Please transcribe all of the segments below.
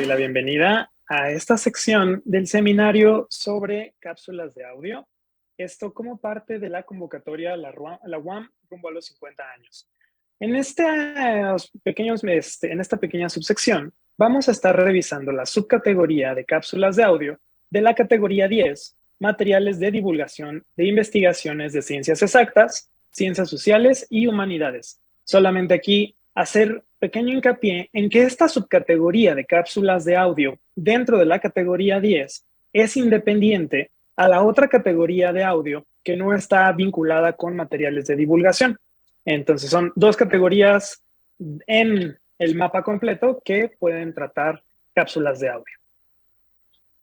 doy la bienvenida a esta sección del seminario sobre cápsulas de audio. Esto como parte de la convocatoria a la UAM rumbo a los 50 años. En en esta pequeña subsección, vamos a estar revisando la subcategoría de cápsulas de audio de la categoría 10, materiales de divulgación de investigaciones de ciencias exactas, ciencias sociales y humanidades. Solamente aquí hacer pequeño hincapié en que esta subcategoría de cápsulas de audio dentro de la categoría 10 es independiente a la otra categoría de audio que no está vinculada con materiales de divulgación. Entonces son dos categorías en el mapa completo que pueden tratar cápsulas de audio.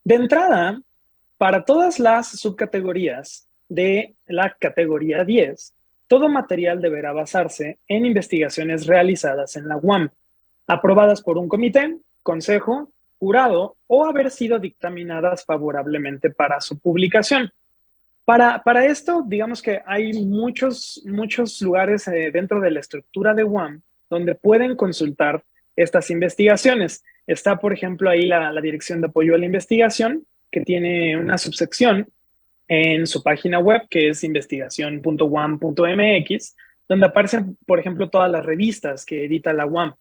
De entrada, para todas las subcategorías de la categoría 10, todo material deberá basarse en investigaciones realizadas en la UAM, aprobadas por un comité, consejo, jurado o haber sido dictaminadas favorablemente para su publicación. Para esto, digamos que hay muchos lugares dentro de la estructura de UAM donde pueden consultar estas investigaciones. Está, por ejemplo, ahí la Dirección de Apoyo a la Investigación, que tiene una subsección en su página web, que es investigación.uam.mx, donde aparecen, por ejemplo, todas las revistas que edita la UAM.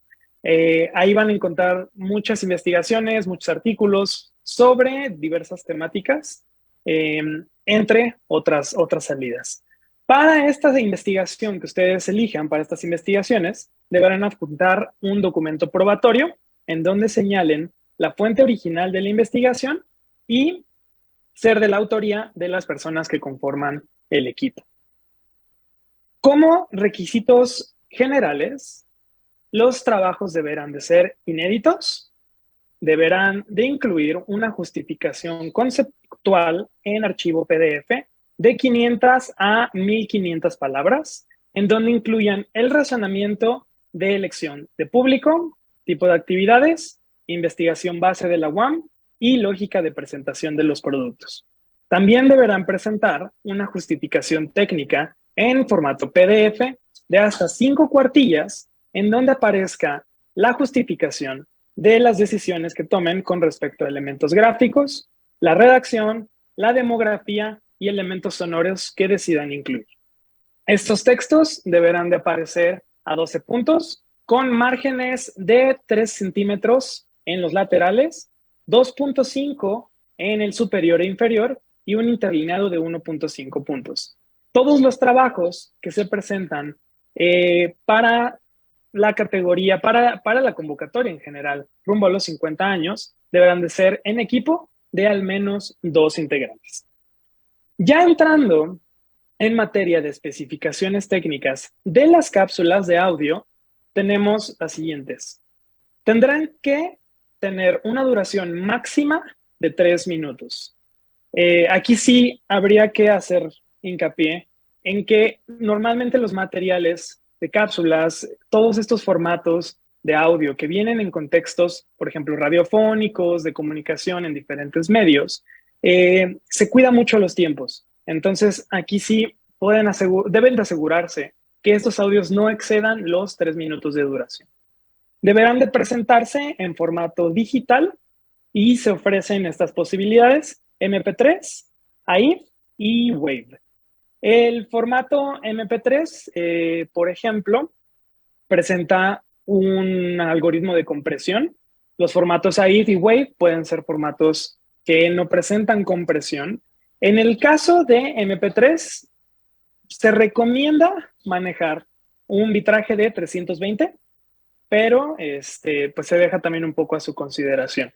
Ahí van a encontrar muchas investigaciones, muchos artículos sobre diversas temáticas, entre otras salidas. Para esta investigación que ustedes elijan, para estas investigaciones, deberán adjuntar un documento probatorio en donde señalen la fuente original de la investigación y ser de la autoría de las personas que conforman el equipo. Como requisitos generales, los trabajos deberán de ser inéditos, deberán de incluir una justificación conceptual en archivo PDF de 500 a 1500 palabras, en donde incluyan el razonamiento de elección de público, tipo de actividades, investigación base de la UAM y lógica de presentación de los productos. También deberán presentar una justificación técnica en formato PDF de hasta 5 cuartillas, en donde aparezca la justificación de las decisiones que tomen con respecto a elementos gráficos, la redacción, la demografía y elementos sonoros que decidan incluir. Estos textos deberán de aparecer a 12 puntos con márgenes de 3 centímetros en los laterales, 2.5 en el superior e inferior y un interlineado de 1.5 puntos. Todos los trabajos que se presentan para la categoría, para la convocatoria en general, rumbo a los 50 años, deberán de ser en equipo de al menos 2 integrantes. Ya entrando en materia de especificaciones técnicas de las cápsulas de audio, tenemos las siguientes. Tendrán que tener una duración máxima de 3 minutos. Aquí sí habría que hacer hincapié en que normalmente los materiales de cápsulas, todos estos formatos de audio que vienen en contextos, por ejemplo, radiofónicos, de comunicación en diferentes medios, se cuida mucho los tiempos. Entonces, aquí sí deben de asegurarse que estos audios no excedan los 3 minutos de duración. Deberán de presentarse en formato digital y se ofrecen estas posibilidades: MP3, AIF y WAVE. El formato MP3, por ejemplo, presenta un algoritmo de compresión. Los formatos AIF y WAVE pueden ser formatos que no presentan compresión. En el caso de MP3, se recomienda manejar un bitraje de 320, pero pues se deja también un poco a su consideración.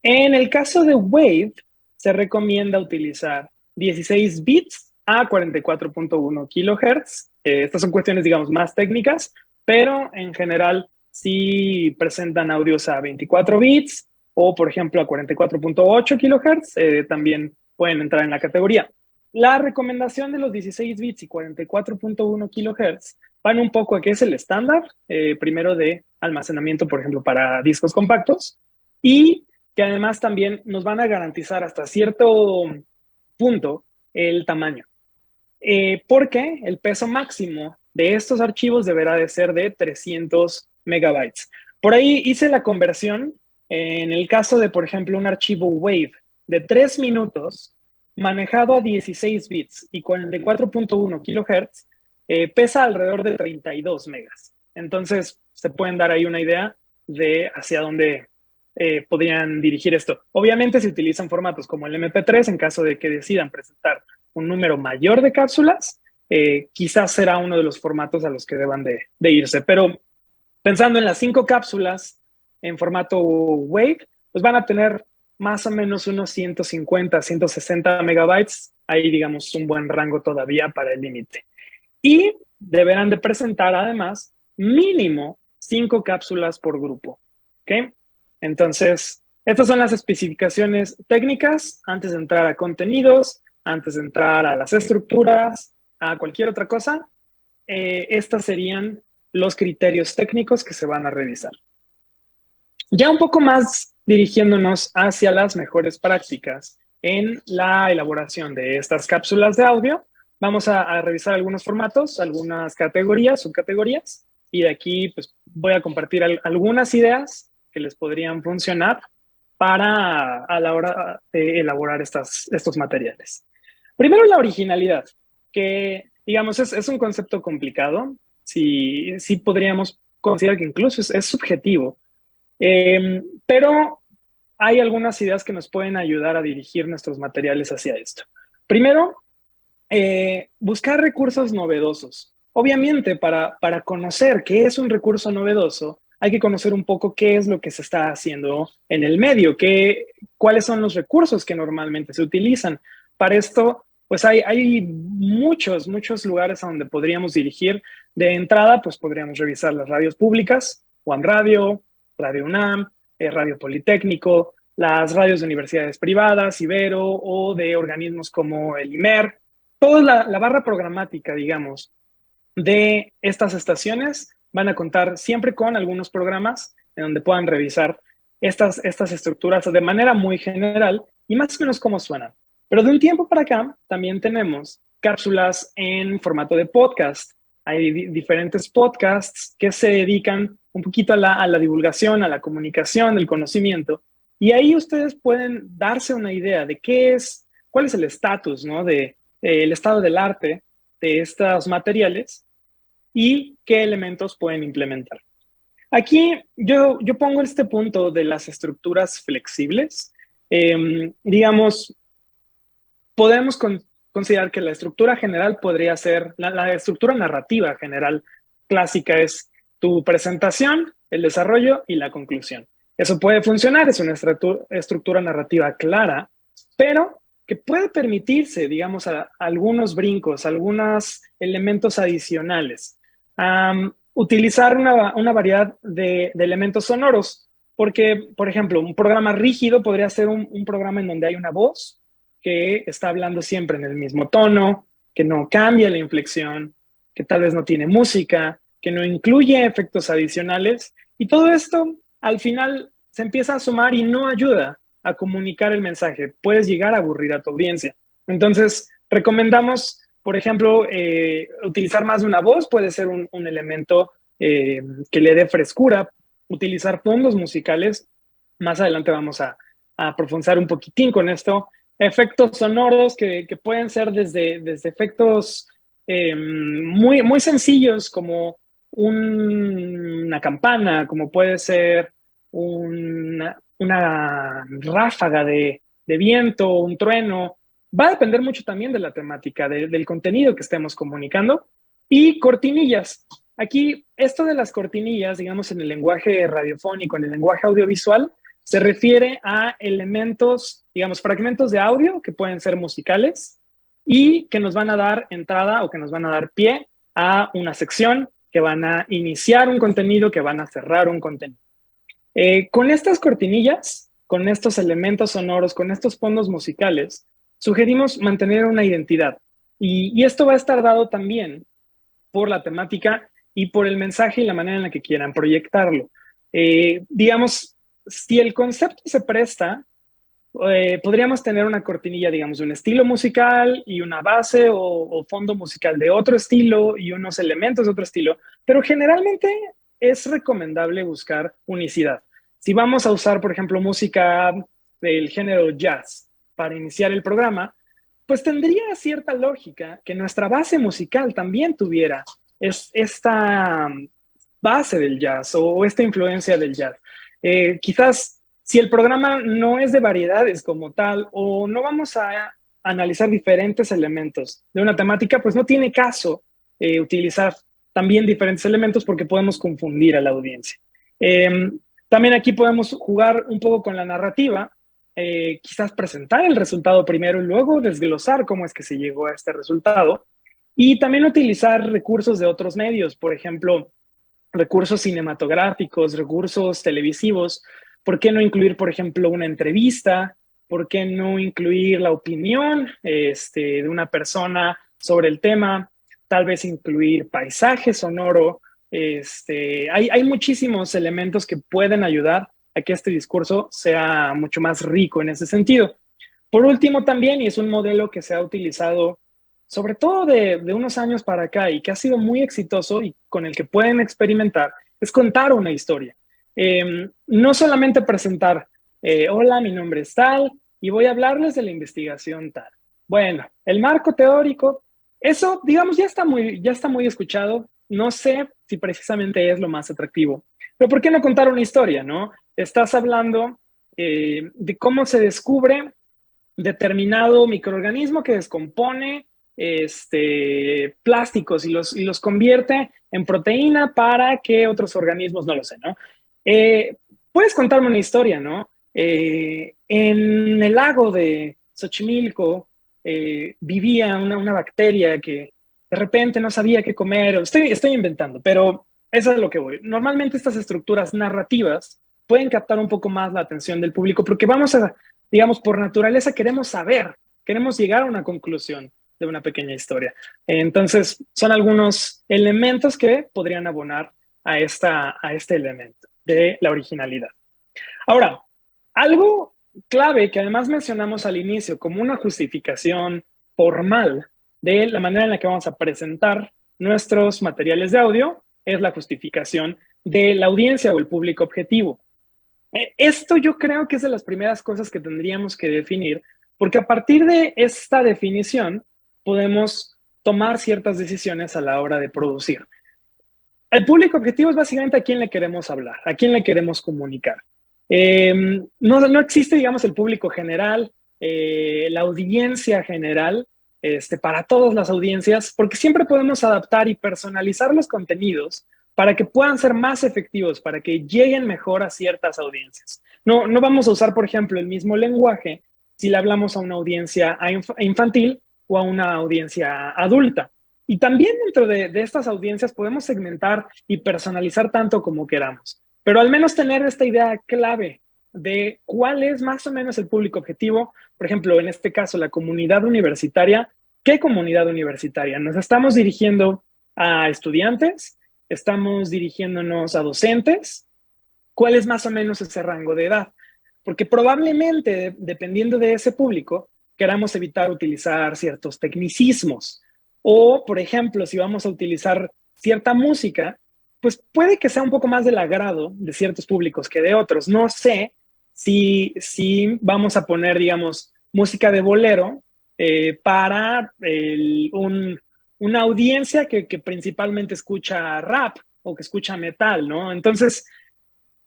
En el caso de WAVE, se recomienda utilizar 16 bits a 44.1 kilohertz. Estas son cuestiones, digamos, más técnicas, pero en general sí presentan audios a 24 bits o, por ejemplo, a 44.8 kilohertz. También pueden entrar en la categoría. La recomendación de los 16 bits y 44.1 kilohertz van un poco a qué es el estándar, primero de almacenamiento, por ejemplo, para discos compactos, y que además también nos van a garantizar hasta cierto punto el tamaño, porque el peso máximo de estos archivos deberá de ser de 300 megabytes. Por ahí hice la conversión En el caso de, por ejemplo, un archivo WAVE de 3 minutos, manejado a 16 bits y 44.1 kilohertz, pesa alrededor de 32 megas. Entonces, se pueden dar ahí una idea de hacia dónde podrían dirigir esto. Obviamente, si utilizan formatos como el MP3, en caso de que decidan presentar un número mayor de cápsulas, quizás será uno de los formatos a los que deban de irse. Pero pensando en las 5 cápsulas en formato WAVE, pues van a tener más o menos unos 150, 160 megabytes. Ahí, digamos, un buen rango todavía para el límite. Y deberán de presentar, además, mínimo 5 cápsulas por grupo. ¿Ok? Entonces, estas son las especificaciones técnicas antes de entrar a contenidos, antes de entrar a las estructuras, a cualquier otra cosa. Estas serían los criterios técnicos que se van a revisar. Ya un poco más dirigiéndonos hacia las mejores prácticas en la elaboración de estas cápsulas de audio, vamos a revisar algunos formatos, algunas categorías, subcategorías, y de aquí pues, voy a compartir algunas ideas que les podrían funcionar para a la hora de elaborar estos materiales. Primero, la originalidad, que digamos es un concepto complicado. Sí podríamos considerar que incluso es subjetivo, pero hay algunas ideas que nos pueden ayudar a dirigir nuestros materiales hacia esto. Primero, buscar recursos novedosos. Obviamente, para conocer qué es un recurso novedoso, hay que conocer un poco qué es lo que se está haciendo en el medio, cuáles son los recursos que normalmente se utilizan. Para esto, pues hay muchos lugares a donde podríamos dirigir. De entrada, pues podríamos revisar las radios públicas, One Radio, Radio UNAM, Radio Politécnico, las radios de universidades privadas, Ibero, o de organismos como el IMER. Toda la barra programática, digamos, de estas estaciones van a contar siempre con algunos programas en donde puedan revisar estas estructuras de manera muy general y más o menos cómo suenan. Pero de un tiempo para acá también tenemos cápsulas en formato de podcast. Hay diferentes podcasts que se dedican un poquito a la divulgación, a la comunicación, del conocimiento. Y ahí ustedes pueden darse una idea de cuál es el estatus, ¿no? El estado del arte de estos materiales y qué elementos pueden implementar. Aquí yo pongo este punto de las estructuras flexibles. Digamos, podemos considerar que la estructura general podría ser, la estructura narrativa general clásica es tu presentación, el desarrollo y la conclusión. Eso puede funcionar, es una estructura narrativa clara, pero que puede permitirse, digamos, algunos brincos, algunos elementos adicionales. Utilizar una variedad de elementos sonoros, porque, por ejemplo, un programa rígido podría ser un programa en donde hay una voz que está hablando siempre en el mismo tono, que no cambia la inflexión, que tal vez no tiene música, que no incluye efectos adicionales, y todo esto al final se empieza a sumar y no ayuda a comunicar el mensaje. Puedes llegar a aburrir a tu audiencia. Entonces, recomendamos, por ejemplo, utilizar más de una voz, puede ser un elemento que le dé frescura, utilizar fondos musicales. Más adelante vamos a profundizar un poquitín con esto. Efectos sonoros que pueden ser desde efectos muy sencillos, como una campana, como puede ser una ráfaga de viento, un trueno. Va a depender mucho también de la temática, del contenido que estemos comunicando. Y cortinillas. Aquí, esto de las cortinillas, digamos, en el lenguaje radiofónico, en el lenguaje audiovisual, se refiere a elementos, digamos, fragmentos de audio que pueden ser musicales y que nos van a dar entrada o que nos van a dar pie a una sección, que van a iniciar un contenido, que van a cerrar un contenido. Con estas cortinillas, con estos elementos sonoros, con estos fondos musicales, sugerimos mantener una identidad. Y esto va a estar dado también por la temática y por el mensaje y la manera en la que quieran proyectarlo. Digamos, si el concepto se presta, podríamos tener una cortinilla, digamos, de un estilo musical y una base o fondo musical de otro estilo y unos elementos de otro estilo, pero generalmente es recomendable buscar unicidad. Si vamos a usar, por ejemplo, música del género jazz para iniciar el programa, pues tendría cierta lógica que nuestra base musical también tuviera esta base del jazz o esta influencia del jazz. Quizás si el programa no es de variedades como tal o no vamos a analizar diferentes elementos de una temática, pues no tiene caso utilizar también diferentes elementos porque podemos confundir a la audiencia. También aquí podemos jugar un poco con la narrativa, quizás presentar el resultado primero y luego desglosar cómo es que se llegó a este resultado. Y también utilizar recursos de otros medios, por ejemplo, recursos cinematográficos, recursos televisivos. ¿Por qué no incluir, por ejemplo, una entrevista? ¿Por qué no incluir la opinión de una persona sobre el tema? Tal vez incluir paisaje sonoro. Hay muchísimos elementos que pueden ayudar a que este discurso sea mucho más rico en ese sentido. Por último, también, y es un modelo que se ha utilizado sobre todo de unos años para acá y que ha sido muy exitoso y con el que pueden experimentar, es contar una historia. No solamente presentar, hola, mi nombre es tal y voy a hablarles de la investigación tal. Bueno, el marco teórico, eso, digamos, ya está muy escuchado. No sé si precisamente es lo más atractivo, pero ¿por qué no contar una historia, no? Estás hablando de cómo se descubre determinado microorganismo que descompone plásticos y los convierte en proteína para que otros organismos, no lo sé, ¿no? Puedes contarme una historia, ¿no? En el lago de Xochimilco vivía una bacteria que de repente no sabía qué comer. Estoy inventando, pero eso es lo que voy. Normalmente estas estructuras narrativas pueden captar un poco más la atención del público porque vamos a, digamos, por naturaleza queremos saber, queremos llegar a una conclusión de una pequeña historia. Entonces, son algunos elementos que podrían abonar a este elemento de la originalidad. Ahora, algo clave que además mencionamos al inicio como una justificación formal de la manera en la que vamos a presentar nuestros materiales de audio es la justificación de la audiencia o el público objetivo. Esto yo creo que es de las primeras cosas que tendríamos que definir, porque a partir de esta definición podemos tomar ciertas decisiones a la hora de producir. El público objetivo es básicamente a quién le queremos hablar, a quién le queremos comunicar. No existe, digamos, el público general, la audiencia general, para todas las audiencias, porque siempre podemos adaptar y personalizar los contenidos para que puedan ser más efectivos, para que lleguen mejor a ciertas audiencias. No vamos a usar, por ejemplo, el mismo lenguaje si le hablamos a una audiencia infantil o a una audiencia adulta. Y también dentro de estas audiencias podemos segmentar y personalizar tanto como queramos, pero al menos tener esta idea clave de cuál es más o menos el público objetivo. Por ejemplo, en este caso, la comunidad universitaria. ¿Qué comunidad universitaria? ¿Nos estamos dirigiendo a estudiantes? ¿Estamos dirigiéndonos a docentes? ¿Cuál es más o menos ese rango de edad? Porque probablemente, dependiendo de ese público, queramos evitar utilizar ciertos tecnicismos. O, por ejemplo, si vamos a utilizar cierta música, pues puede que sea un poco más del agrado de ciertos públicos que de otros. No sé si vamos a poner, digamos, música de bolero para una audiencia que principalmente escucha rap o que escucha metal, ¿no? Entonces,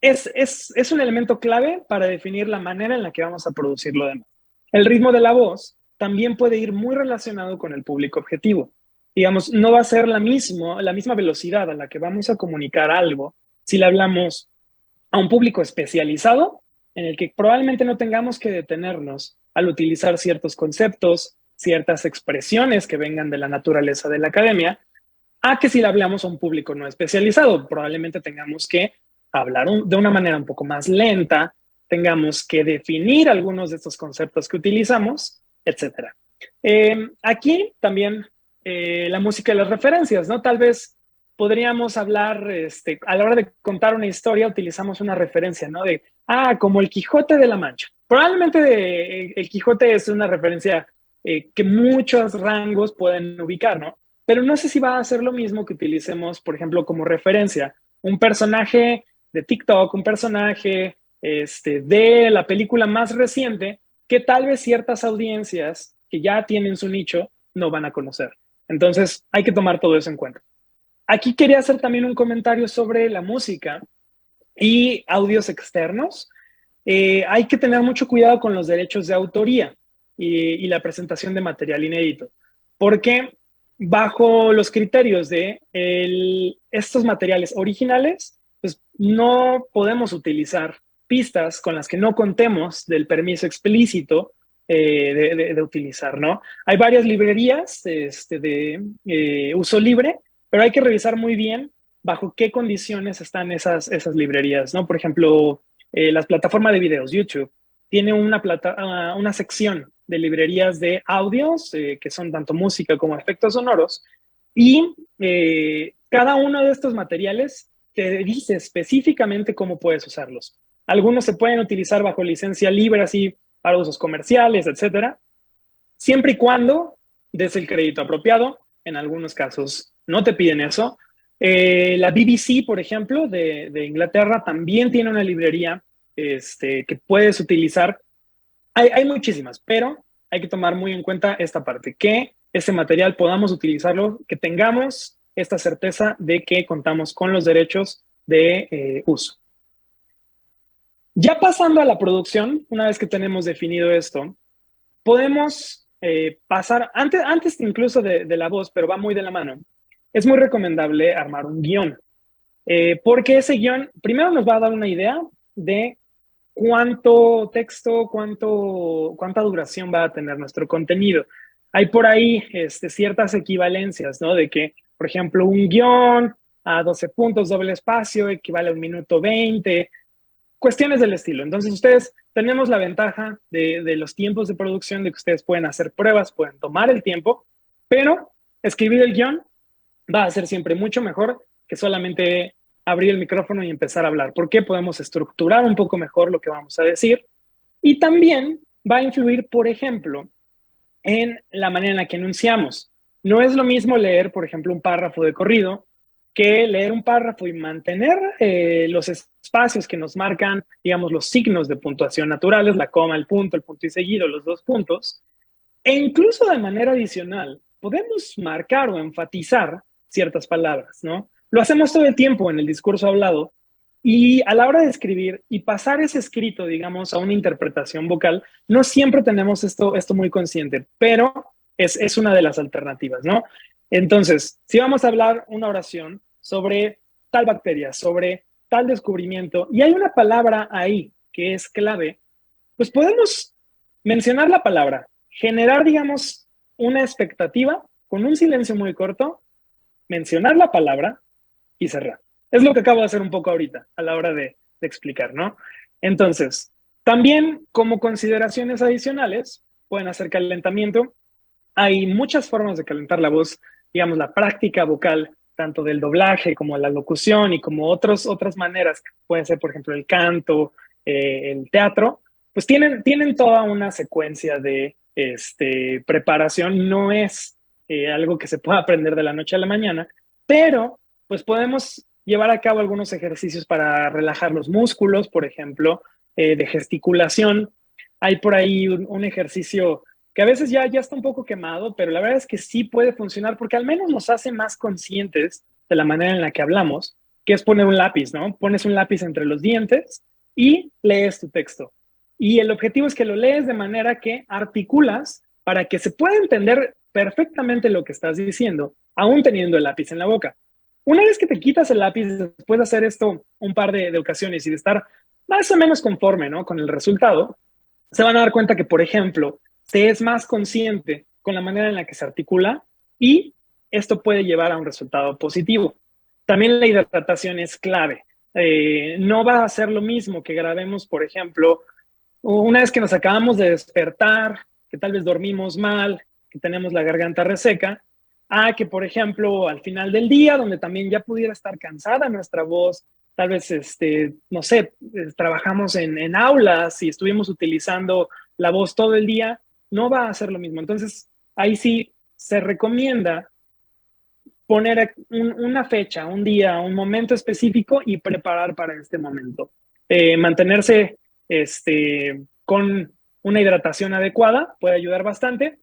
es un elemento clave para definir la manera en la que vamos a producir lo demás. El ritmo de la voz también puede ir muy relacionado con el público objetivo. Digamos, no va a ser la misma velocidad a la que vamos a comunicar algo si le hablamos a un público especializado en el que probablemente no tengamos que detenernos al utilizar ciertos conceptos, ciertas expresiones que vengan de la naturaleza de la academia, a que si le hablamos a un público no especializado, probablemente tengamos que hablar de una manera un poco más lenta, tengamos que definir algunos de estos conceptos que utilizamos, etcétera. Aquí también la música y las referencias, ¿no? Tal vez podríamos hablar, a la hora de contar una historia, utilizamos una referencia, ¿no? Como el Quijote de la Mancha. Probablemente el Quijote es una referencia que muchos rangos pueden ubicar, ¿no? Pero no sé si va a ser lo mismo que utilicemos, por ejemplo, como referencia un personaje de TikTok, un personaje de la película más reciente que tal vez ciertas audiencias que ya tienen su nicho no van a conocer. Entonces, hay que tomar todo eso en cuenta. Aquí quería hacer también un comentario sobre la música y audios externos. Hay que tener mucho cuidado con los derechos de autoría y la presentación de material inédito, porque bajo los criterios de estos materiales originales, pues no podemos utilizar pistas con las que no contemos del permiso explícito de utilizar, ¿no? Hay varias librerías de uso libre, pero hay que revisar muy bien bajo qué condiciones están esas librerías, ¿no? Por ejemplo, las plataformas de videos, YouTube, tiene una sección de librerías de audios, que son tanto música como efectos sonoros, y cada uno de estos materiales te dice específicamente cómo puedes usarlos. Algunos se pueden utilizar bajo licencia libre, así para usos comerciales, etcétera, siempre y cuando des el crédito apropiado. En algunos casos no te piden eso. La BBC, por ejemplo, de Inglaterra, también tiene una librería que puedes utilizar. Hay muchísimas, pero hay que tomar muy en cuenta esta parte, que ese material podamos utilizarlo, que tengamos esta certeza de que contamos con los derechos de uso. Ya pasando a la producción, una vez que tenemos definido esto, podemos pasar, antes incluso de la voz, pero va muy de la mano, es muy recomendable armar un guión, porque ese guión primero nos va a dar una idea de cuánto texto, cuánta duración va a tener nuestro contenido. Hay por ahí ciertas equivalencias, ¿no? De que, por ejemplo, un guión a 12 puntos, doble espacio, equivale a 1 minuto 20, cuestiones del estilo. Entonces, ustedes tenemos la ventaja de los tiempos de producción, de que ustedes pueden hacer pruebas, pueden tomar el tiempo, pero escribir el guión va a ser siempre mucho mejor que solamente abrir el micrófono y empezar a hablar, porque podemos estructurar un poco mejor lo que vamos a decir. Y también va a influir, por ejemplo, en la manera en la que enunciamos. No es lo mismo leer, por ejemplo, un párrafo de corrido que leer un párrafo y mantener los espacios que nos marcan, digamos, los signos de puntuación naturales, la coma, el punto y seguido, los dos puntos. E incluso de manera adicional, podemos marcar o enfatizar ciertas palabras, ¿no? Lo hacemos todo el tiempo en el discurso hablado, y a la hora de escribir y pasar ese escrito, digamos, a una interpretación vocal, no siempre tenemos esto muy consciente, pero es una de las alternativas, ¿no? Entonces, si vamos a hablar una oración sobre tal bacteria, sobre tal descubrimiento, y hay una palabra ahí que es clave, pues podemos mencionar la palabra, generar, digamos, una expectativa con un silencio muy corto, mencionar la palabra y cerrar. Es lo que acabo de hacer un poco ahorita a la hora de explicar, ¿no? Entonces, también como consideraciones adicionales, pueden hacer calentamiento. Hay muchas formas de calentar la voz, digamos, la práctica vocal, tanto del doblaje como la locución y como otras maneras, que pueden ser, por ejemplo, el canto, el teatro, pues tienen toda una secuencia de preparación. No es algo que se pueda aprender de la noche a la mañana, pero pues podemos llevar a cabo algunos ejercicios para relajar los músculos, por ejemplo, de gesticulación. Hay por ahí un ejercicio que a veces ya está un poco quemado, pero la verdad es que sí puede funcionar porque al menos nos hace más conscientes de la manera en la que hablamos, que es poner un lápiz, ¿no? Pones un lápiz entre los dientes y lees tu texto. Y el objetivo es que lo lees de manera que articulas para que se pueda entender perfectamente lo que estás diciendo, aún teniendo el lápiz en la boca. Una vez que te quitas el lápiz, después de hacer esto un par de ocasiones y de estar más o menos conforme, ¿no?, con el resultado, se van a dar cuenta que, por ejemplo, se es más consciente con la manera en la que se articula, y esto puede llevar a un resultado positivo. También la hidratación es clave. No va a ser lo mismo que grabemos, por ejemplo, una vez que nos acabamos de despertar, que tal vez dormimos mal, que tenemos la garganta reseca, a que, por ejemplo, al final del día, donde también ya pudiera estar cansada nuestra voz, tal vez, no sé, trabajamos en aulas y estuvimos utilizando la voz todo el día, no va a ser lo mismo. Entonces, ahí sí se recomienda poner una fecha, un día, un momento específico y preparar para este momento. Mantenerse con una hidratación adecuada puede ayudar bastante.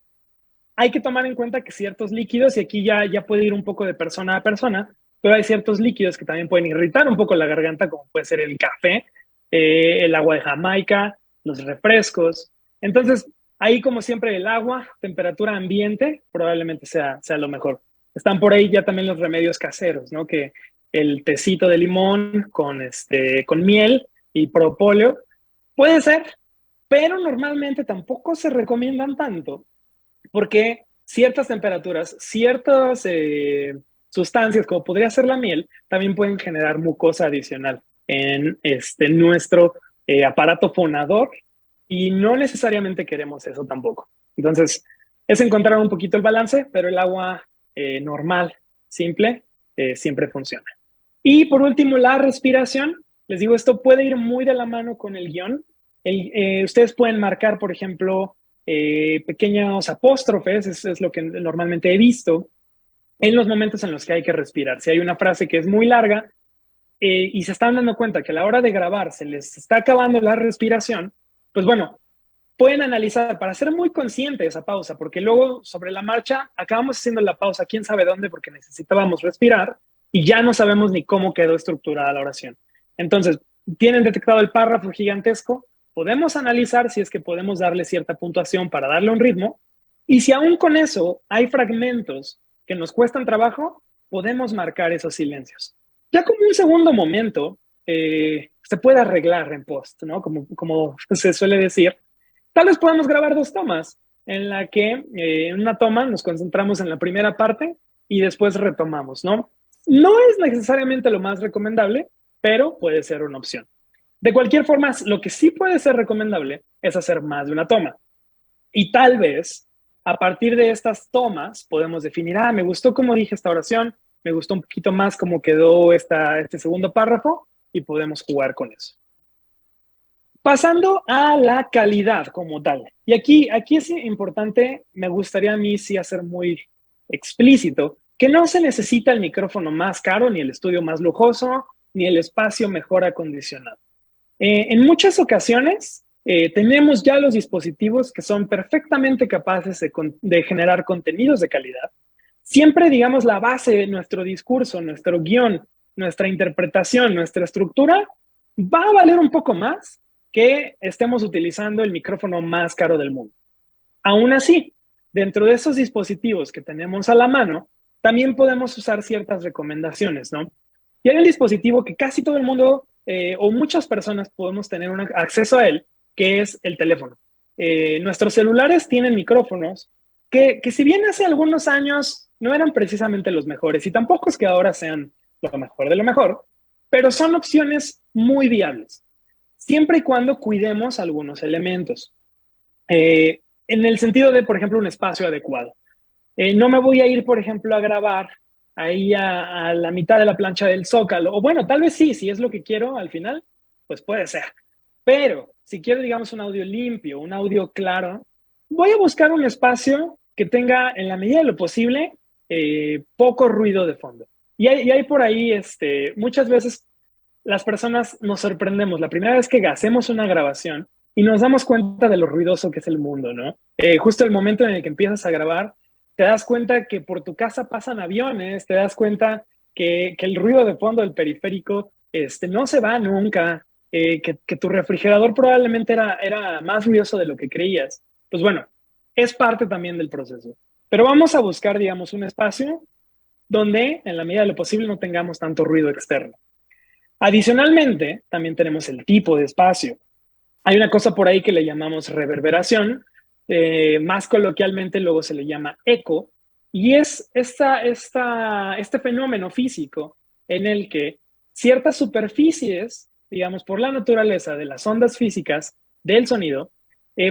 Hay que tomar en cuenta que ciertos líquidos, y aquí ya puede ir un poco de persona a persona, pero hay ciertos líquidos que también pueden irritar un poco la garganta, como puede ser el café, el agua de Jamaica, los refrescos. Entonces, ahí como siempre el agua, temperatura ambiente, probablemente sea lo mejor. Están por ahí ya también los remedios caseros, ¿no? Que el tecito de limón con miel y propóleo puede ser, pero normalmente tampoco se recomiendan tanto porque ciertas temperaturas, ciertas sustancias, como podría ser la miel, también pueden generar mucosa adicional en nuestro aparato fonador y no necesariamente queremos eso tampoco. Entonces, es encontrar un poquito el balance, pero el agua normal, simple, siempre funciona. Y por último, la respiración. Les digo, esto puede ir muy de la mano con el guión. Ustedes pueden marcar, por ejemplo, pequeños apóstrofes, es lo que normalmente he visto, en los momentos en los que hay que respirar. Si hay una frase que es muy larga y se están dando cuenta que a la hora de grabar se les está acabando la respiración, pues bueno, pueden analizar para ser muy consciente de esa pausa, porque luego sobre la marcha acabamos haciendo la pausa, quién sabe dónde, porque necesitábamos respirar y ya no sabemos ni cómo quedó estructurada la oración. Entonces, tienen detectado el párrafo gigantesco, podemos analizar si es que podemos darle cierta puntuación para darle un ritmo, y si aún con eso hay fragmentos que nos cuestan trabajo, podemos marcar esos silencios. Ya como un segundo momento, se puede arreglar en post, ¿no? Como se suele decir, tal vez podamos grabar dos tomas, en la que en una toma nos concentramos en la primera parte y después retomamos, ¿no? No es necesariamente lo más recomendable, pero puede ser una opción. De cualquier forma, lo que sí puede ser recomendable es hacer más de una toma. Y tal vez a partir de estas tomas podemos definir, me gustó cómo dije esta oración, me gustó un poquito más cómo quedó este segundo párrafo y podemos jugar con eso. Pasando a la calidad como tal. Y aquí es importante, me gustaría a mí sí hacer muy explícito, que no se necesita el micrófono más caro, ni el estudio más lujoso, ni el espacio mejor acondicionado. En muchas ocasiones tenemos ya los dispositivos que son perfectamente capaces de generar contenidos de calidad. Siempre, digamos, la base de nuestro discurso, nuestro guión, nuestra interpretación, nuestra estructura va a valer un poco más que estemos utilizando el micrófono más caro del mundo. Aún así, dentro de esos dispositivos que tenemos a la mano, también podemos usar ciertas recomendaciones, ¿no? Y hay un dispositivo que casi todo el mundo o muchas personas podemos tener acceso a él, que es el teléfono. Nuestros celulares tienen micrófonos que si bien hace algunos años no eran precisamente los mejores, y tampoco es que ahora sean lo mejor de lo mejor, pero son opciones muy viables, siempre y cuando cuidemos algunos elementos. En el sentido de, por ejemplo, un espacio adecuado. No me voy a ir, por ejemplo, a grabar ahí a la mitad de la plancha del Zócalo. O bueno, tal vez sí, si es lo que quiero al final, pues puede ser. Pero si quiero, digamos, un audio limpio, un audio claro, voy a buscar un espacio que tenga, en la medida de lo posible, poco ruido de fondo. Y hay por ahí, muchas veces las personas nos sorprendemos. La primera vez que hacemos una grabación y nos damos cuenta de lo ruidoso que es el mundo, ¿no? Justo el momento en el que empiezas a grabar, te das cuenta que por tu casa pasan aviones, te das cuenta que el ruido de fondo del periférico no se va nunca, que tu refrigerador probablemente era más ruidoso de lo que creías. Pues bueno, es parte también del proceso. Pero vamos a buscar, digamos, un espacio donde en la medida de lo posible no tengamos tanto ruido externo. Adicionalmente, también tenemos el tipo de espacio. Hay una cosa por ahí que le llamamos reverberación, más coloquialmente luego se le llama eco, y es este fenómeno físico en el que ciertas superficies, digamos, por la naturaleza de las ondas físicas del sonido,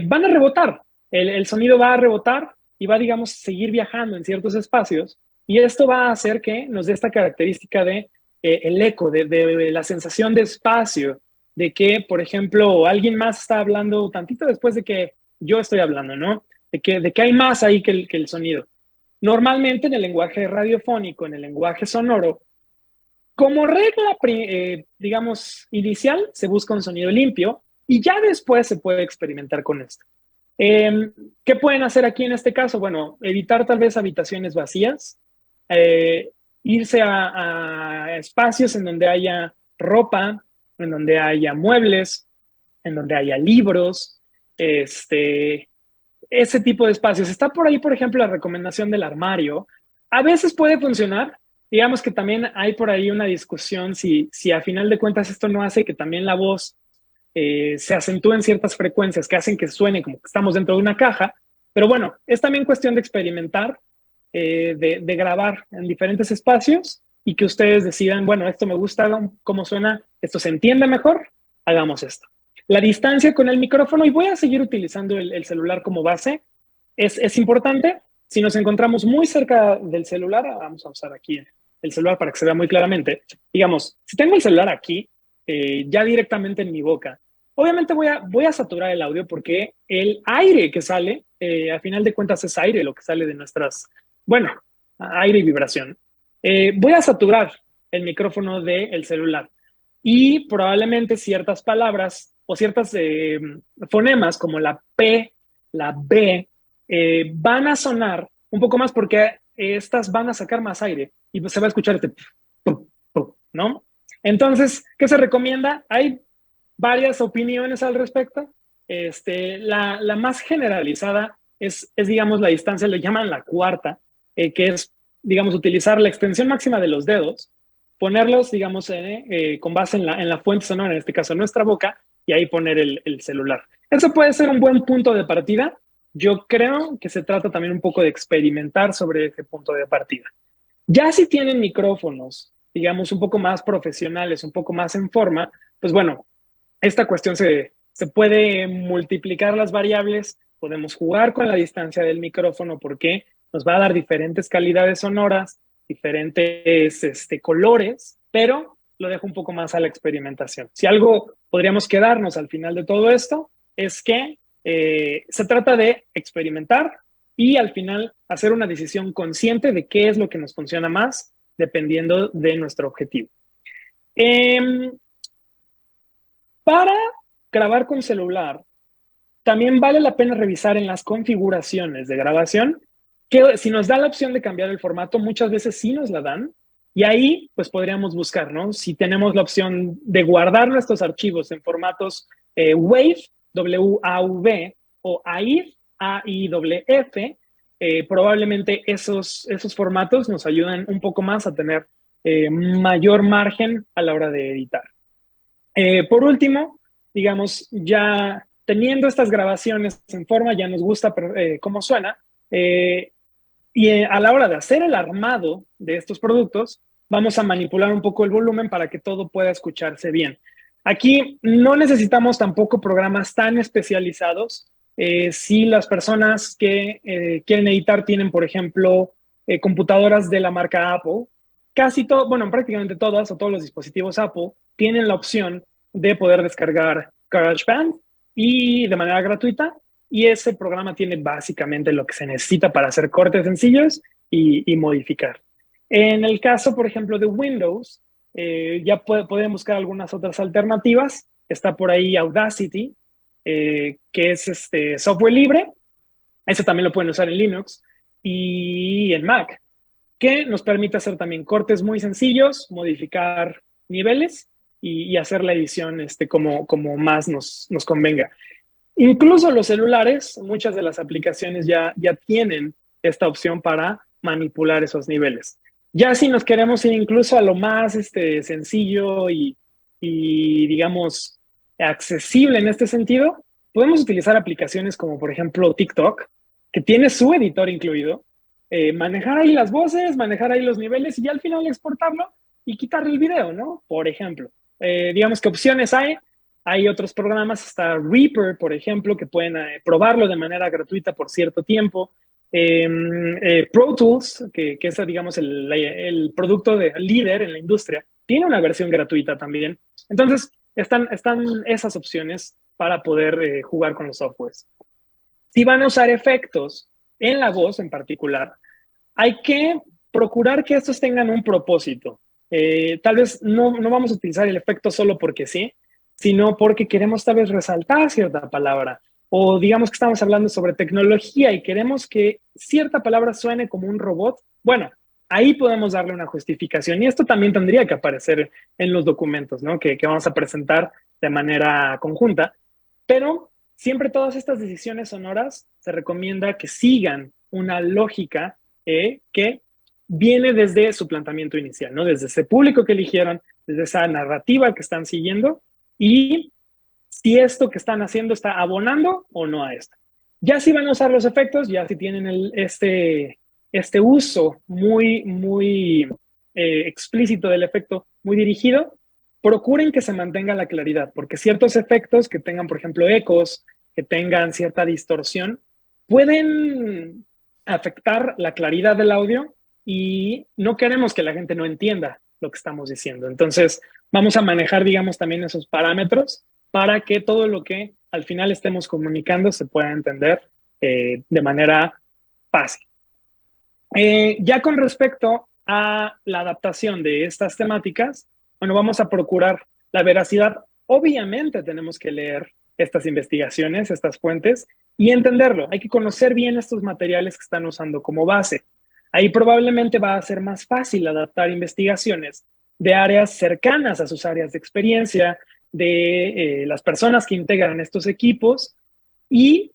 van a rebotar. El sonido va a rebotar y va, digamos, seguir viajando en ciertos espacios, y esto va a hacer que nos dé esta característica de el eco, de la sensación de espacio, de que, por ejemplo, alguien más está hablando tantito después de que yo estoy hablando, ¿no? De que hay más ahí que el sonido. Normalmente en el lenguaje radiofónico, en el lenguaje sonoro, Como regla, digamos, inicial, se busca un sonido limpio y ya después se puede experimentar con esto. Eh, ¿Qué pueden hacer aquí en este caso? Bueno, evitar tal vez habitaciones vacías, eh, irse a espacios en donde haya ropa, en donde haya muebles, en donde haya libros, ese tipo de espacios. Está por ahí, por ejemplo, la recomendación del armario. A veces puede funcionar. Digamos que también hay por ahí una discusión si a final de cuentas esto no hace que también la voz se acentúe en ciertas frecuencias que hacen que suene como que estamos dentro de una caja. Pero bueno, es también cuestión de experimentar, de grabar en diferentes espacios y que ustedes decidan, bueno, esto me gusta cómo suena, esto se entiende mejor, hagamos esto. La distancia con el micrófono, y voy a seguir utilizando el celular como base, es importante. Si nos encontramos muy cerca del celular, vamos a usar aquí el celular para que se vea muy claramente. Digamos, si tengo el celular aquí, ya directamente en mi boca, obviamente voy a saturar el audio porque el aire que sale, a final de cuentas es aire lo que sale de nuestras, bueno, aire y vibración. Voy a saturar el micrófono del celular y probablemente ciertas palabras o ciertas fonemas como la P, la B, van a sonar un poco más porque estas van a sacar más aire y pues se va a escuchar este, ¿no? Entonces, ¿qué se recomienda? Hay varias opiniones al respecto. La más generalizada digamos, la distancia, le llaman la cuarta, que es, digamos, utilizar la extensión máxima de los dedos, ponerlos, digamos, con base en la fuente sonora, en este caso en nuestra boca, y ahí poner el celular. Eso puede ser un buen punto de partida. Yo creo que se trata también un poco de experimentar sobre ese punto de partida. Ya si tienen micrófonos, digamos, un poco más profesionales, un poco más en forma, pues bueno, esta cuestión se puede multiplicar las variables, podemos jugar con la distancia del micrófono porque nos va a dar diferentes calidades sonoras, diferentes colores, pero lo dejo un poco más a la experimentación. Si algo podríamos quedarnos al final de todo esto es que se trata de experimentar y al final hacer una decisión consciente de qué es lo que nos funciona más dependiendo de nuestro objetivo. Eh, para grabar con celular, también vale la pena revisar en las configuraciones de grabación que si nos da la opción de cambiar el formato, muchas veces sí nos la dan. Y ahí, pues podríamos buscar, ¿no? Si tenemos la opción de guardar nuestros archivos en formatos WAV, W-A-V, o AIF, A-I-F, probablemente esos formatos nos ayudan un poco más a tener mayor margen a la hora de editar. Por último, digamos, ya teniendo estas grabaciones en forma, ya nos gusta cómo suena. A la hora de hacer el armado de estos productos, vamos a manipular un poco el volumen para que todo pueda escucharse bien. Aquí no necesitamos tampoco programas tan especializados. Si las personas que quieren editar tienen, por ejemplo, computadoras de la marca Apple, casi todo, bueno, prácticamente todas o todos los dispositivos Apple tienen la opción de poder descargar GarageBand y de manera gratuita. Y ese programa tiene básicamente lo que se necesita para hacer cortes sencillos y modificar. En el caso, por ejemplo, de Windows, ya pueden buscar algunas otras alternativas. Está por ahí Audacity, que es software libre. Ese también lo pueden usar en Linux y en Mac, que nos permite hacer también cortes muy sencillos, modificar niveles y hacer la edición como más nos convenga. Incluso los celulares, muchas de las aplicaciones ya tienen esta opción para manipular esos niveles. Ya si nos queremos ir incluso a lo más sencillo y, digamos, accesible en este sentido, podemos utilizar aplicaciones como, por ejemplo, TikTok, que tiene su editor incluido, manejar ahí las voces, manejar ahí los niveles y ya al final exportarlo y quitarle el video, ¿no? Por ejemplo, digamos que opciones hay. Hay otros programas, está Reaper, por ejemplo, que pueden probarlo de manera gratuita por cierto tiempo. Pro Tools, que es, digamos, el producto líder en la industria, tiene una versión gratuita también. Entonces, están esas opciones para poder jugar con los softwares. Si van a usar efectos en la voz en particular, hay que procurar que estos tengan un propósito. Tal vez no vamos a utilizar el efecto solo porque sí, sino porque queremos tal vez resaltar cierta palabra. O digamos que estamos hablando sobre tecnología y queremos que cierta palabra suene como un robot. Bueno, ahí podemos darle una justificación. Y esto también tendría que aparecer en los documentos, ¿no? Que vamos a presentar de manera conjunta. Pero siempre todas estas decisiones sonoras se recomienda que sigan una lógica que viene desde su planteamiento inicial, ¿no? Desde ese público que eligieron, desde esa narrativa que están siguiendo y si esto que están haciendo está abonando o no a esto. Ya si van a usar los efectos, ya si tienen este uso muy explícito del efecto, muy dirigido, procuren que se mantenga la claridad, porque ciertos efectos que tengan, por ejemplo, ecos, que tengan cierta distorsión, pueden afectar la claridad del audio y no queremos que la gente no entienda lo que estamos diciendo. Entonces, vamos a manejar, digamos, también esos parámetros para que todo lo que al final estemos comunicando se pueda entender de manera fácil. Ya con respecto a la adaptación de estas temáticas, bueno, vamos a procurar la veracidad. Obviamente tenemos que leer estas investigaciones, estas fuentes y entenderlo. Hay que conocer bien estos materiales que están usando como base. Ahí probablemente va a ser más fácil adaptar investigaciones de áreas cercanas a sus áreas de experiencia, de las personas que integran estos equipos y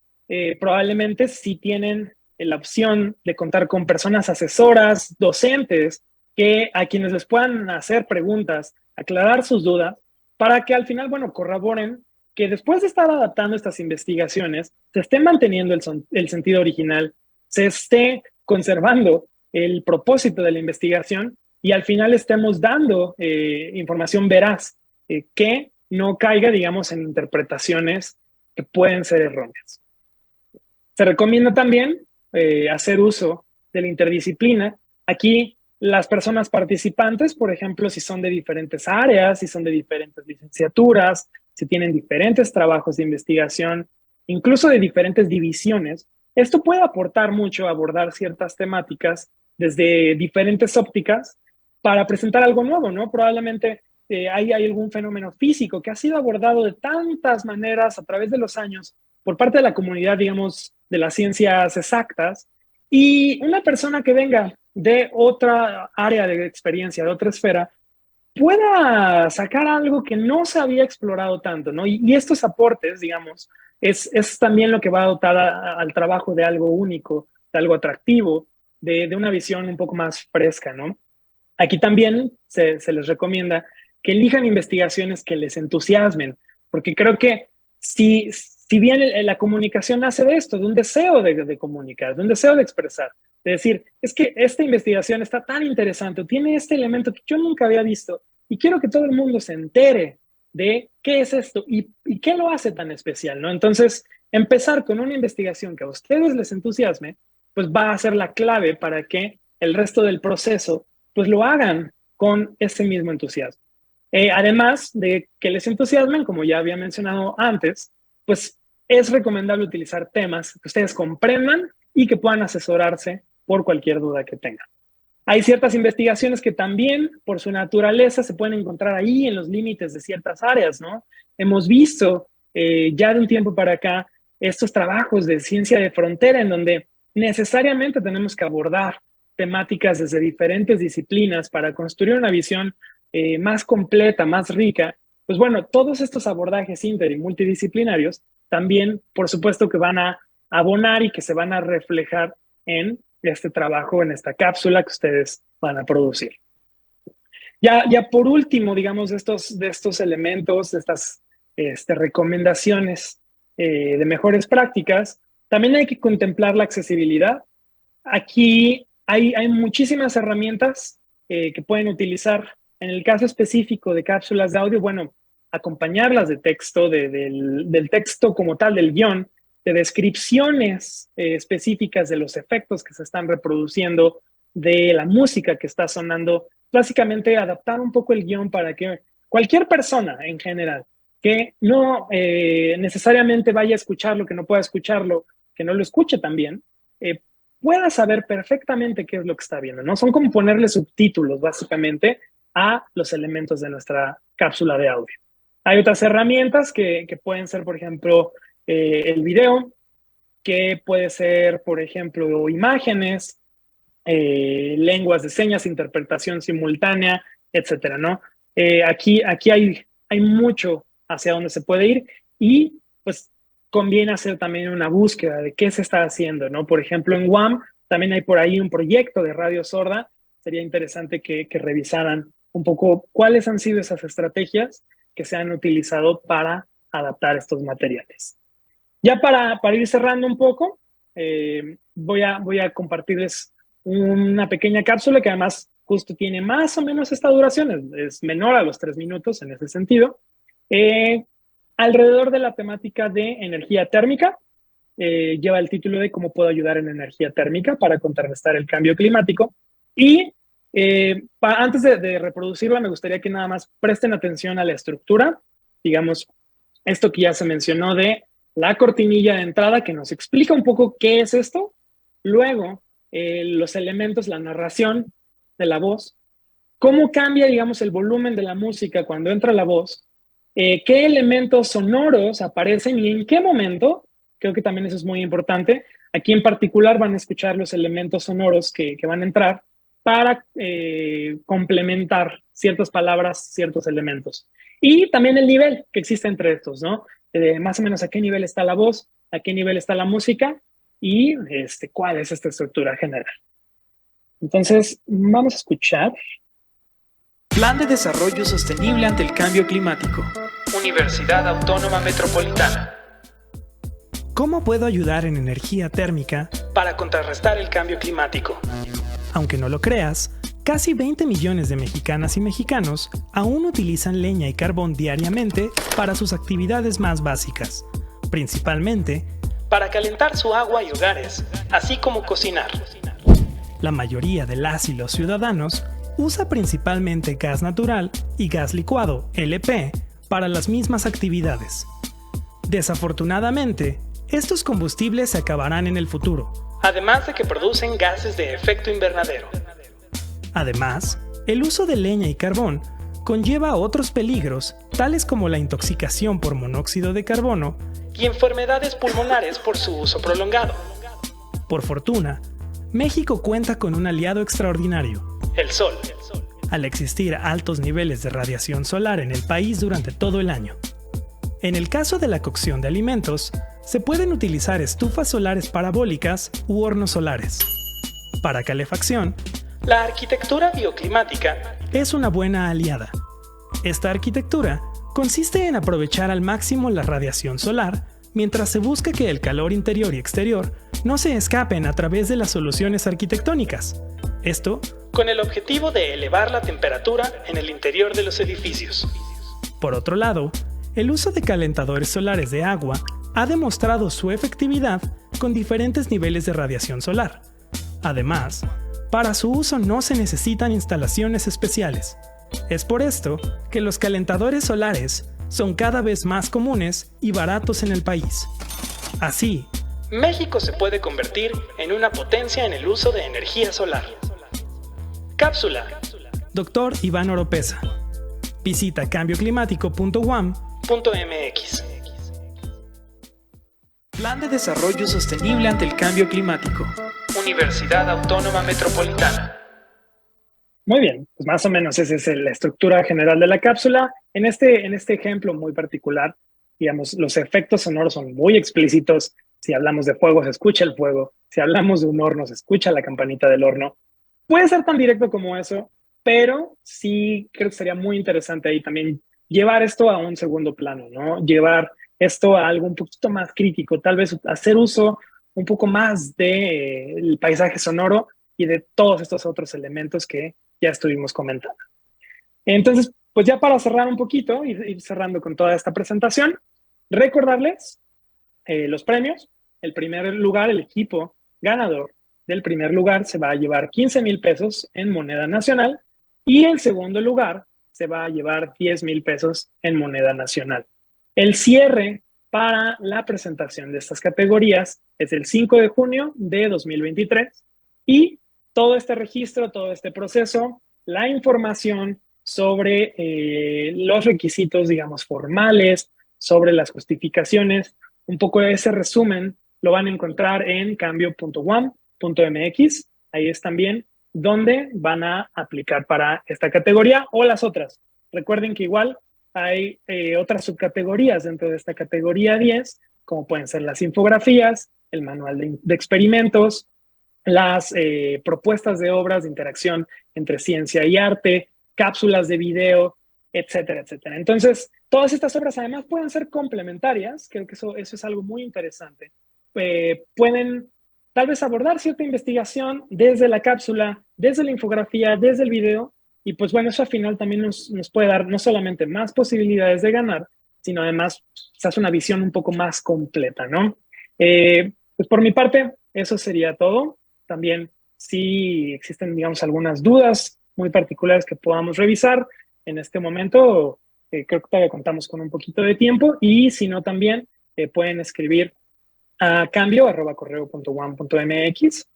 probablemente si tienen la opción de contar con personas asesoras, docentes, que a quienes les puedan hacer preguntas, aclarar sus dudas, para que al final, bueno, corroboren que después de estar adaptando estas investigaciones, se esté manteniendo el sentido original, se esté conservando el propósito de la investigación y al final estemos dando información veraz que no caiga, digamos, en interpretaciones que pueden ser erróneas. Se recomienda también hacer uso de la interdisciplina. Aquí las personas participantes, por ejemplo, si son de diferentes áreas, si son de diferentes licenciaturas, si tienen diferentes trabajos de investigación, incluso de diferentes divisiones, esto puede aportar mucho a abordar ciertas temáticas desde diferentes ópticas para presentar algo nuevo, ¿no? Probablemente hay algún fenómeno físico que ha sido abordado de tantas maneras a través de los años por parte de la comunidad, digamos, de las ciencias exactas, y una persona que venga de otra área de experiencia, de otra esfera, pueda sacar algo que no se había explorado tanto, ¿no? Y estos aportes, digamos, es también lo que va a dotar al trabajo de algo único, de algo atractivo, de una visión un poco más fresca, ¿no? Aquí también se les recomienda que elijan investigaciones que les entusiasmen, porque creo que si bien la comunicación nace de esto, de un deseo de comunicar, de un deseo de expresar, de decir, es que esta investigación está tan interesante, tiene este elemento que yo nunca había visto y quiero que todo el mundo se entere de qué es esto y qué lo hace tan especial, ¿no? Entonces, empezar con una investigación que a ustedes les entusiasme, pues va a ser la clave para que el resto del proceso, pues lo hagan con ese mismo entusiasmo. Además de que les entusiasmen, como ya había mencionado antes, pues es recomendable utilizar temas que ustedes comprendan y que puedan asesorarse por cualquier duda que tengan. Hay ciertas investigaciones que también, por su naturaleza, se pueden encontrar ahí en los límites de ciertas áreas, ¿no? Hemos visto ya de un tiempo para acá estos trabajos de ciencia de frontera en donde necesariamente tenemos que abordar temáticas desde diferentes disciplinas para construir una visión más completa, más rica. Pues bueno, todos estos abordajes inter y multidisciplinarios también, por supuesto, que van a abonar y que se van a reflejar en este trabajo, en esta cápsula que ustedes van a producir. Ya por último, digamos, de estos elementos, de estas recomendaciones de mejores prácticas, también hay que contemplar la accesibilidad. Aquí hay muchísimas herramientas que pueden utilizar. En el caso específico de cápsulas de audio, bueno, acompañarlas de texto, del texto como tal, del guión, de descripciones específicas de los efectos que se están reproduciendo, de la música que está sonando, básicamente adaptar un poco el guión para que cualquier persona en general que no necesariamente vaya a escucharlo, que no pueda escucharlo, que no lo escuche también, pueda saber perfectamente qué es lo que está viendo, ¿no? Son como ponerle subtítulos, básicamente, a los elementos de nuestra cápsula de audio. Hay otras herramientas que pueden ser, por ejemplo, el video, que puede ser, por ejemplo, imágenes, lenguas de señas, interpretación simultánea, etcétera, ¿no? Aquí hay mucho hacia dónde se puede ir y pues conviene hacer también una búsqueda de qué se está haciendo, ¿no? Por ejemplo, en UAM también hay por ahí un proyecto de radio sorda. Sería interesante que revisaran un poco cuáles han sido esas estrategias que se han utilizado para adaptar estos materiales. Ya para ir cerrando un poco, voy a compartirles una pequeña cápsula que además justo tiene más o menos esta duración, es menor a los 3 minutos en ese sentido, alrededor de la temática de energía térmica. Lleva el título de cómo puedo ayudar en energía térmica para contrarrestar el cambio climático. Y antes de reproducirla, me gustaría que nada más presten atención a la estructura, digamos, esto que ya se mencionó de la cortinilla de entrada que nos explica un poco qué es esto, luego los elementos, la narración de la voz, cómo cambia, digamos, el volumen de la música cuando entra la voz, qué elementos sonoros aparecen y en qué momento. Creo que también eso es muy importante. Aquí en particular van a escuchar los elementos sonoros que van a entrar para complementar ciertas palabras, ciertos elementos. Y también el nivel que existe entre estos, ¿no? Más o menos a qué nivel está la voz, a qué nivel está la música y cuál es esta estructura general. Entonces, vamos a escuchar. Plan de Desarrollo Sostenible ante el Cambio Climático. Universidad Autónoma Metropolitana. ¿Cómo puedo ayudar en energía térmica para contrarrestar el cambio climático? Aunque no lo creas, casi 20 millones de mexicanas y mexicanos aún utilizan leña y carbón diariamente para sus actividades más básicas, principalmente para calentar su agua y hogares, así como cocinar. La mayoría de las y los ciudadanos usa principalmente gas natural y gas licuado, LP, para las mismas actividades. Desafortunadamente, estos combustibles se acabarán en el futuro, además de que producen gases de efecto invernadero. Además, el uso de leña y carbón conlleva otros peligros, tales como la intoxicación por monóxido de carbono y enfermedades pulmonares por su uso prolongado. Por fortuna, México cuenta con un aliado extraordinario: el sol. Al existir altos niveles de radiación solar en el país durante todo el año. En el caso de la cocción de alimentos, se pueden utilizar estufas solares parabólicas u hornos solares. Para calefacción, la arquitectura bioclimática es una buena aliada. Esta arquitectura consiste en aprovechar al máximo la radiación solar mientras se busca que el calor interior y exterior no se escapen a través de las soluciones arquitectónicas. Esto con el objetivo de elevar la temperatura en el interior de los edificios. Por otro lado, el uso de calentadores solares de agua ha demostrado su efectividad con diferentes niveles de radiación solar. Además, para su uso no se necesitan instalaciones especiales. Es por esto que los calentadores solares son cada vez más comunes y baratos en el país. Así, México se puede convertir en una potencia en el uso de energía solar. Cápsula. Dr. Iván Oropesa. Visita cambioclimático.uam.mx. Plan de Desarrollo Sostenible ante el Cambio Climático. Universidad Autónoma Metropolitana. Muy bien, pues más o menos esa es la estructura general de la cápsula. En este ejemplo muy particular, digamos, los efectos sonoros son muy explícitos. Si hablamos de fuego, se escucha el fuego. Si hablamos de un horno, se escucha la campanita del horno. Puede ser tan directo como eso, pero sí creo que sería muy interesante ahí también llevar esto a un segundo plano, ¿no? Llevar esto a algo un poquito más crítico, tal vez hacer uso un poco más del paisaje sonoro y de todos estos otros elementos que ya estuvimos comentando. Entonces, pues ya para cerrar un poquito, ir cerrando con toda esta presentación, recordarles los premios. El primer lugar, el equipo ganador del primer lugar se va a llevar 15,000 pesos en moneda nacional y el segundo lugar se va a llevar 10,000 pesos en moneda nacional. El cierre para la presentación de estas categorías es el 5 de junio de 2023 y todo este registro, todo este proceso, la información sobre los requisitos, digamos, formales, sobre las justificaciones. Un poco de ese resumen lo van a encontrar en cambio.uam.mx. Ahí es también donde van a aplicar para esta categoría o las otras. Recuerden que igual hay otras subcategorías dentro de esta categoría 10, como pueden ser las infografías, el manual de experimentos, las propuestas de obras de interacción entre ciencia y arte, cápsulas de video, etcétera, etcétera. Entonces, todas estas obras además pueden ser complementarias, creo que eso es algo muy interesante. Pueden tal vez abordar cierta investigación desde la cápsula, desde la infografía, desde el video, y pues bueno, eso al final también nos puede dar no solamente más posibilidades de ganar, sino además quizás una visión un poco más completa, ¿no? Pues por mi parte, eso sería todo. También si existen, digamos, algunas dudas muy particulares que podamos revisar en este momento, creo que todavía contamos con un poquito de tiempo, y si no también pueden escribir a cambio@correo.uam.mx.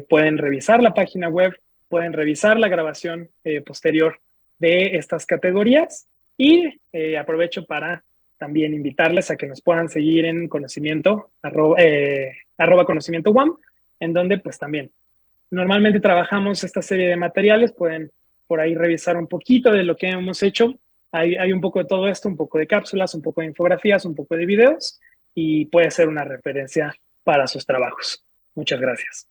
Pueden revisar la página web, pueden revisar la grabación posterior de estas categorías, y aprovecho para también invitarles a que nos puedan seguir en conocimiento, @conocimiento UAM, en donde pues también normalmente trabajamos esta serie de materiales. Pueden por ahí revisar un poquito de lo que hemos hecho. Hay un poco de todo esto, un poco de cápsulas, un poco de infografías, un poco de videos, y puede ser una referencia para sus trabajos. Muchas gracias.